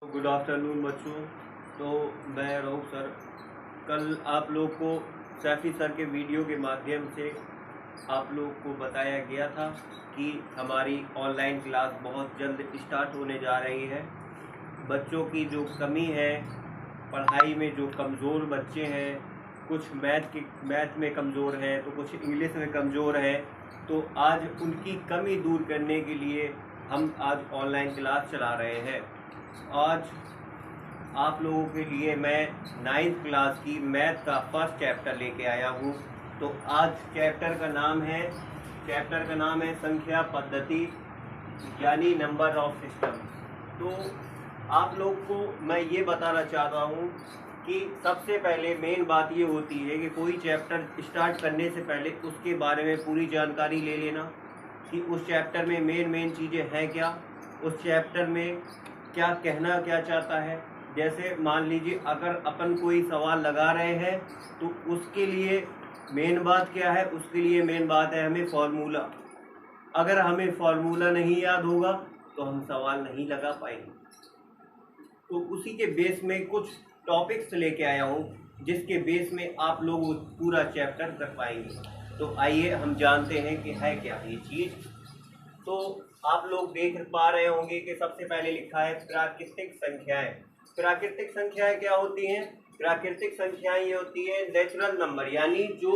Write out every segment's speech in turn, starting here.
Good afternoon बच्चों। तो मैं रऊफ सर। कल आप लोग को सैफी सर के वीडियो के माध्यम से आप लोग को बताया गया था कि हमारी ऑनलाइन क्लास बहुत जल्द स्टार्ट होने जा रही है। बच्चों की जो कमी है पढ़ाई में, जो कमज़ोर बच्चे हैं, कुछ मैथ में कमज़ोर हैं तो कुछ इंग्लिश में कमज़ोर हैं, तो आज उनकी कमी दूर करने के लिए हम आज ऑनलाइन क्लास चला रहे हैं। आज आप लोगों के लिए मैं 9th क्लास की मैथ का फर्स्ट चैप्टर लेके आया हूँ। तो आज चैप्टर का नाम है संख्या पद्धति यानी नंबर ऑफ सिस्टम। तो आप लोग को मैं ये बताना चाहता हूँ कि सबसे पहले मेन बात ये होती है कि कोई चैप्टर स्टार्ट करने से पहले उसके बारे में पूरी जानकारी ले लेना कि उस चैप्टर में मेन चीज़ें हैं क्या, उस चैप्टर में क्या कहना क्या चाहता है। जैसे मान लीजिए अगर अपन कोई सवाल लगा रहे हैं तो उसके लिए मेन बात क्या है, उसके लिए मेन बात है हमें फॉर्मूला। अगर हमें फॉर्मूला नहीं याद होगा तो हम सवाल नहीं लगा पाएंगे। तो उसी के बेस में कुछ टॉपिक्स लेके आया हूँ जिसके बेस में आप लोग पूरा चैप्टर कर पाएंगे। तो आइए हम जानते हैं कि है क्या ये चीज़। तो आप लोग देख पा रहे होंगे कि सबसे पहले लिखा है प्राकृतिक संख्याएं। प्राकृतिक संख्याएं क्या होती हैं? प्राकृतिक संख्याएं ये होती है नेचुरल नंबर, यानी जो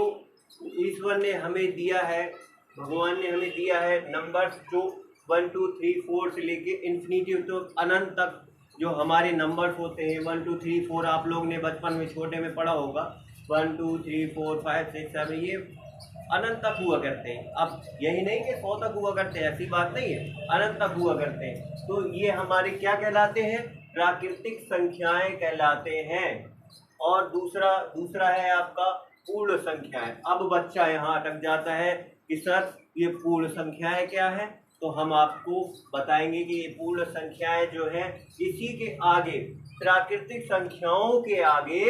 ईश्वर ने हमें दिया है, भगवान ने हमें दिया है नंबर्स, जो 1 2 3 4 से लेके इन्फिनिटी तो अनंत तक जो हमारे नंबर्स होते हैं। 1 2 3 4 आप लोग ने बचपन में छोटे में पढ़ा होगा। 1 2 3 4 5 6 7 ये अनंत तक हुआ करते हैं। अब यही नहीं कि 100 तक हुआ करते हैं, ऐसी बात नहीं है, अनंत तक हुआ करते हैं। तो ये हमारे क्या कहलाते हैं? प्राकृतिक संख्याएं कहलाते हैं। और दूसरा है आपका पूर्ण संख्याएं। अब बच्चा यहाँ अटक जाता है कि सर ये पूर्ण संख्याएं क्या है? तो हम आपको बताएंगे कि ये पूर्ण संख्याएं जो है, इसी के आगे प्राकृतिक संख्याओं के आगे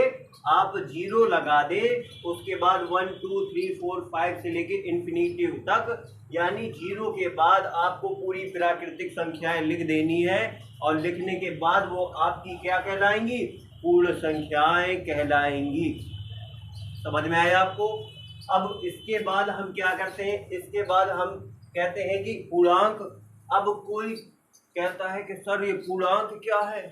आप जीरो लगा दे, उसके बाद 1 2 3 4 5 से लेके इन्फिनिटी तक, यानी जीरो के बाद आपको पूरी प्राकृतिक संख्याएं लिख देनी है। और लिखने के बाद वो आपकी क्या कहलाएंगी? पूर्ण संख्याएं कहलाएंगी। समझ में आया आपको? अब इसके बाद हम क्या करते हैं? इसके बाद हम कहते हैं कि पूर्णांक। अब कोई कहता है कि सर ये पूर्णांक क्या है?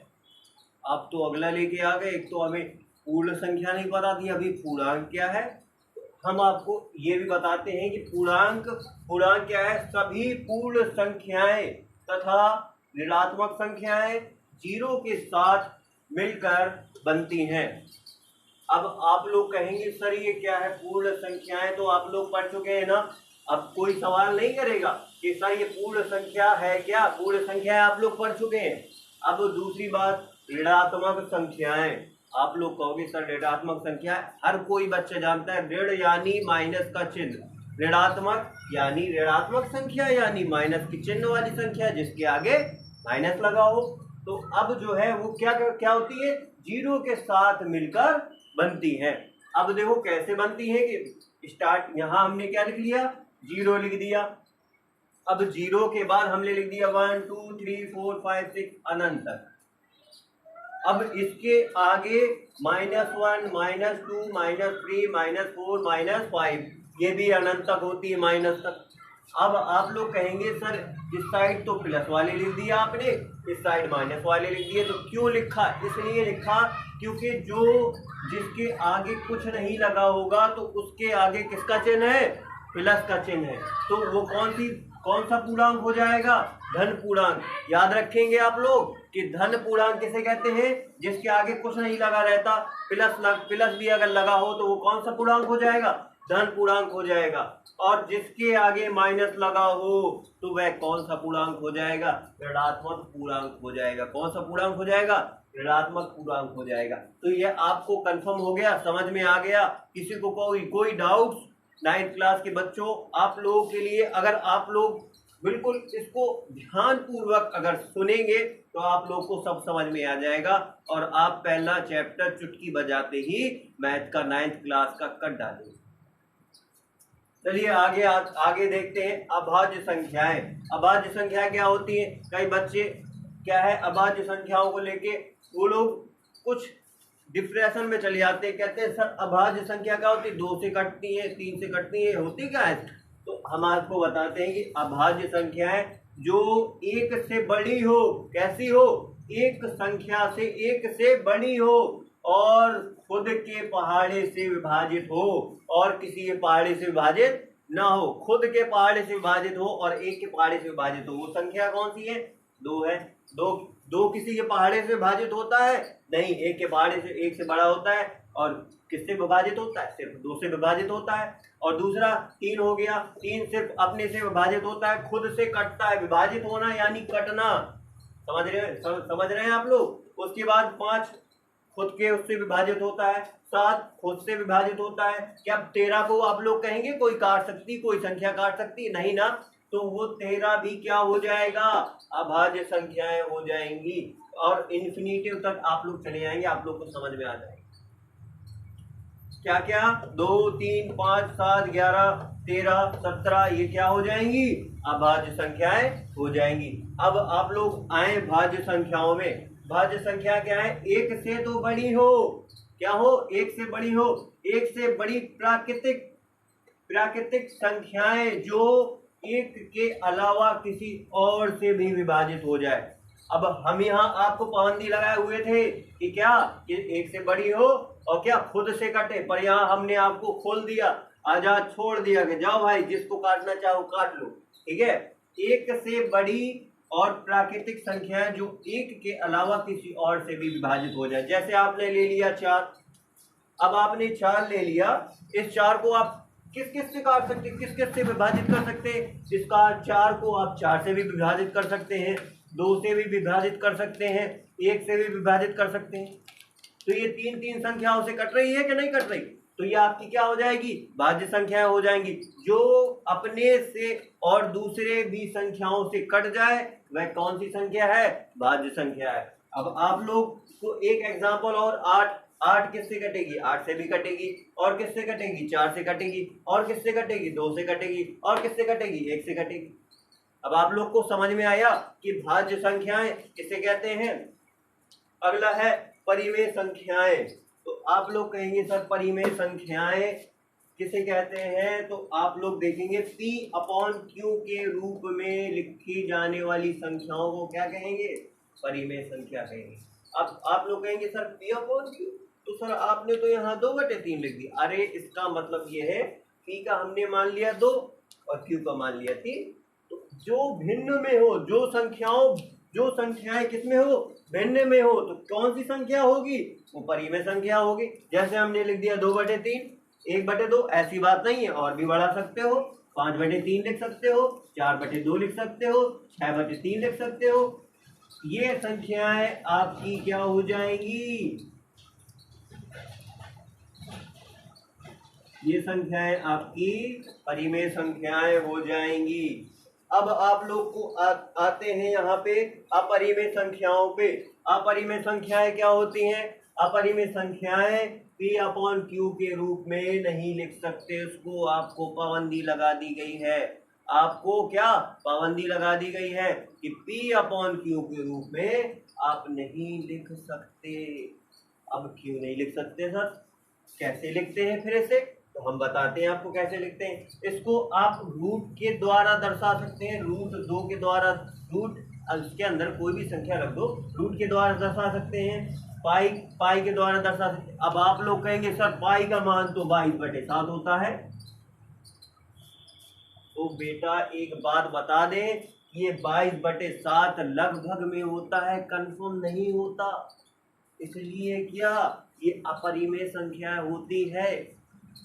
आप तो अगला लेके आ गए, एक तो हमें पूर्ण संख्या नहीं बता दी, अभी पूर्णांक क्या है? हम आपको ये भी बताते हैं कि पूर्णांक क्या है? सभी पूर्ण संख्याएं तथा ऋणात्मक संख्याएं जीरो के साथ मिलकर बनती हैं। अब आप लोग कहेंगे सर ये क्या है पूर्ण संख्याएं? तो आप लोग पढ़ चुके हैं ना, अब कोई सवाल नहीं करेगा कि सर ये पूर्ण संख्या है क्या। पूर्ण संख्याएं आप लोग पढ़ चुके हैं। अब दूसरी बात, ऋणात्मक संख्याएं। आप लोग कहोगे सर ऋणात्मक संख्या, हर कोई बच्चा जानता है ऋण यानी माइनस का चिन्ह, ऋणात्मक यानी ऋणात्मक संख्या यानी माइनस की चिन्ह वाली संख्या जिसके आगे माइनस लगा हो। तो अब जो है वो क्या क्या होती है? जीरो के साथ मिलकर बनती है। अब देखो कैसे बनती है कि स्टार्ट यहाँ हमने क्या लिख लिया? जीरो लिख दिया। अब जीरो के बाद हमने लिख दिया 1 2 3 4 5 6 अनंत तक। अब इसके आगे -1 -2 -3 -4 -5, ये भी अनंत तक होती है, माइनस तक। अब आप लोग कहेंगे सर इस साइड तो प्लस वाले लिख दिया आपने, इस साइड माइनस वाले लिख दिए। तो क्यों लिखा? इसलिए लिखा क्योंकि जो जिसके आगे कुछ नहीं लगा होगा तो उसके आगे किसका चिन्ह है? प्लस का चिन्ह है। तो वो कौन सा पूर्णांक हो जाएगा? धन पूर्णांक। याद रखेंगे आप लोग कि धन पूर्णांक किसे कहते हैं? जिसके आगे कुछ नहीं लगा रहता, प्लस भी अगर लगा हो तो वो कौन सा पूर्णांक हो जाएगा? धन पूर्णांक हो जाएगा। और जिसके आगे माइनस लगा हो तो वह कौन सा पूर्णांक हो जाएगा? ऋणात्मक पूर्णांक हो जाएगा। कौन सा पूर्णांक हो जाएगा? ऋणात्मक पूर्णांक हो जाएगा। तो ये आपको कंफर्म हो गया, समझ में आ गया? किसी को कोई डाउट? 9th क्लास के बच्चों, आप लोगों के लिए, अगर आप लोग बिल्कुल इसको ध्यान पूर्वक अगर सुनेंगे तो आप लोग को सब समझ में आ जाएगा और आप पहला चैप्टर चुटकी बजाते ही मैथ का 9th क्लास का कर डालेंगे। चलिए आगे देखते हैं। अभाज्य संख्याएं। अभाज्य संख्या क्या होती है? कई बच्चे क्या है, अभाज्य संख्याओं को लेके वो लोग कुछ डिप्रेशन में चले जाते हैं, कहते हैं सर अभाज्य संख्या क्या होती है, 2 से कटती है, 3 से कटती है, होती क्या है। तो हम आपको बताते हैं कि अभाज्य संख्याएं जो एक से बड़ी हो, कैसी हो, एक संख्या से एक से बड़ी हो और खुद के पहाड़े से विभाजित हो और किसी के पहाड़े से विभाजित ना हो, खुद के पहाड़े से विभाजित हो और एक के पहाड़े से विभाजित हो, वो संख्या कौन सी है, 2 है। दो किसी के पहाड़े से विभाजित होता है नहीं, एक के पहाड़े से एक से बड़ा होता है और किससे विभाजित होता है, सिर्फ 2 से विभाजित होता है। और दूसरा 3 हो गया, 3 सिर्फ अपने से विभाजित होता है, खुद से कटता है, विभाजित होना यानी कटना, समझ रहे हैं आप लोग। उसके बाद 5 खुद के उससे विभाजित होता है, 7 खुद से विभाजित होता है। क्या 13 को आप लोग कहेंगे कोई काट सकती, कोई संख्या काट सकती, नहीं ना, तो वो 13 भी क्या हो जाएगा, अभाज्य संख्याएं हो जाएंगी और इन्फिनिटिव तक आप लोग चले जाएंगे, आप लोग को समझ में आ जाएगा क्या क्या 2 3 5 7 11 13 17 ये क्या हो जाएंगी, अभाज्य संख्याएं हो जाएंगी। अब आप लोग आए भाज्य संख्याओं में। भाज्य संख्या क्या है, एक से तो बड़ी हो, क्या हो, एक से बड़ी हो, एक से बड़ी प्राकृतिक संख्याएं जो एक के अलावा किसी और से भी विभाजित हो जाए। अब हम यहाँ आपको पाबंदी लगाए हुए थे कि क्या, कि एक से बड़ी हो और क्या खुद से कटे, पर यहाँ हमने आपको खोल दिया, आजाद छोड़ दिया कि जाओ भाई जिसको काटना चाहो काट लो, ठीक है। एक से बड़ी और प्राकृतिक संख्याएं जो एक के अलावा किसी और से भी विभाजित हो जाए। जैसे आपने ले लिया 4, अब आपने 4 ले लिया, इस 4 को आप किस किस से काट सकते, किस किस से विभाजित कर सकते हैं, इसका 4 को आप 4 से भी विभाजित कर सकते हैं, 2 से भी विभाजित कर सकते हैं, 1 से भी विभाजित कर सकते हैं। तो ये 3 संख्याओं से कट रही है कि नहीं कट रही, तो ये आपकी क्या हो जाएगी, भाज्य संख्याएं हो जाएंगी। जो अपने से और दूसरे भी संख्याओं से कट जाए वह कौन सी संख्या है, भाज्य संख्या है। अब आप लोग को एक एग्जांपल और, 8 किससे कटेगी, 8 से भी कटेगी, और किससे कटेगी, 4 से कटेगी, और किससे कटेगी, 2 से कटेगी, और किससे कटेगी, 1 से कटेगी। अब आप लोग को समझ में आया कि भाज्य संख्याएं किसे कहते हैं। अगला है परिमेय संख्याएं। तो आप लोग कहेंगे सर परिमेय संख्याएं किसे कहते हैं, तो आप लोग देखेंगे P/Q के रूप में लिखी जाने वाली संख्याओं को क्या कहेंगे, परिमेय संख्या कहेंगे। अब आप लोग कहेंगे सर P/Q, तो सर आपने तो यहाँ 2/3 लिख दिया। अरे इसका मतलब ये है P का हमने मान लिया 2 और Q का मान लिया 3। तो जो भिन्न में हो, जो संख्याएं किसमें हो, भिन्न में हो, तो कौन सी संख्या होगी, वो परिमेय संख्या होगी। जैसे हमने लिख दिया 2/3, 1/2, ऐसी बात नहीं है, और भी बढ़ा सकते हो, 5/3 लिख सकते हो, 4/2 लिख सकते हो, 6/3 लिख सकते हो। ये संख्याएं आपकी क्या हो जाएंगी, ये संख्याएं आपकी परिमेय संख्याएं हो जाएंगी। अब आप लोग को आते हैं यहाँ पे अपरिमेय संख्याओं पे। अपरिमेय संख्याएं क्या होती हैं, अपरिमेय संख्याएं P/Q के रूप में नहीं लिख सकते, उसको आपको पाबंदी लगा दी गई है। आपको क्या पाबंदी लगा दी गई है कि P/Q के रूप में आप नहीं लिख सकते। अब क्यों नहीं लिख सकते सर, कैसे लिखते हैं फिर इसे, तो हम बताते हैं आपको कैसे लिखते हैं। इसको आप रूट के द्वारा दर्शा सकते हैं, √2 के द्वारा, रूट इसके अंदर कोई भी संख्या रख दो, रूट के द्वारा दर्शा सकते हैं, पाई के द्वारा दर्शा सकते हैं। अब आप लोग कहेंगे सर पाई का मान तो 22/7 होता है, तो बेटा एक बात बता दें, ये 22/7 लगभग में होता है, कंफर्म नहीं होता। इसलिए क्या, ये अपरिमेय संख्या होती है।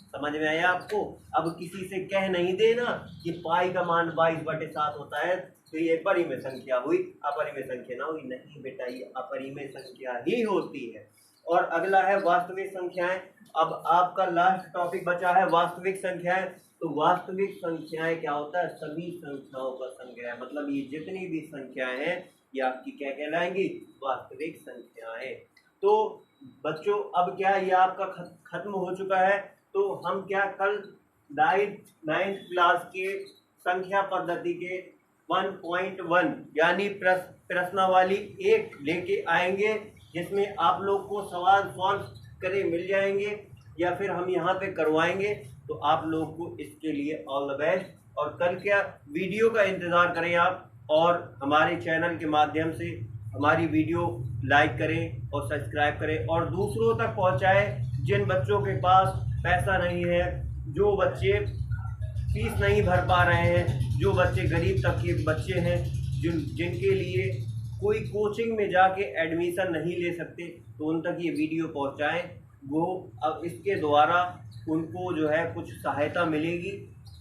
समझ में आया आपको। अब किसी से कह नहीं देना कि पाई का मान 22/7 होता है तो ये परिमेय संख्या हुई, अपरिमेय संख्या ना हुई, नहीं बेटा ये अपरिमेय संख्या ही होती है। और अगला है वास्तविक संख्याएं। अब आपका लास्ट टॉपिक बचा है वास्तविक संख्याएं। तो वास्तविक संख्याएं क्या होता है, सभी संख्याओं का संग्रह, मतलब ये जितनी भी संख्याएं हैं ये आपकी क्या कहलाएंगी, वास्तविक संख्याएं। तो बच्चों अब क्या ये आपका खत्म हो चुका है। तो हम क्या कल 9th क्लास के संख्या पद्धति के 1.1 यानी प्रश्नावली 1 लेके आएंगे, जिसमें आप लोग को सवाल सॉल्व करे मिल जाएंगे या फिर हम यहाँ पे करवाएंगे। तो आप लोग को इसके लिए ऑल द बेस्ट। और कल क्या वीडियो का इंतज़ार करें आप, और हमारे चैनल के माध्यम से हमारी वीडियो लाइक करें और सब्सक्राइब करें और दूसरों तक पहुँचाएं। जिन बच्चों के पास पैसा नहीं है, जो बच्चे फीस नहीं भर पा रहे हैं, जो बच्चे गरीब तबके के बच्चे हैं, जिनके लिए कोई कोचिंग में जाके एडमिशन नहीं ले सकते, तो उन तक ये वीडियो पहुंचाएं। वो अब इसके द्वारा उनको जो है कुछ सहायता मिलेगी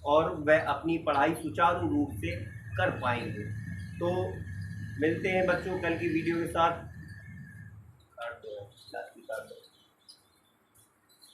और वह अपनी पढ़ाई सुचारू रूप से कर पाएंगे। तो मिलते हैं बच्चों कल की वीडियो के साथ।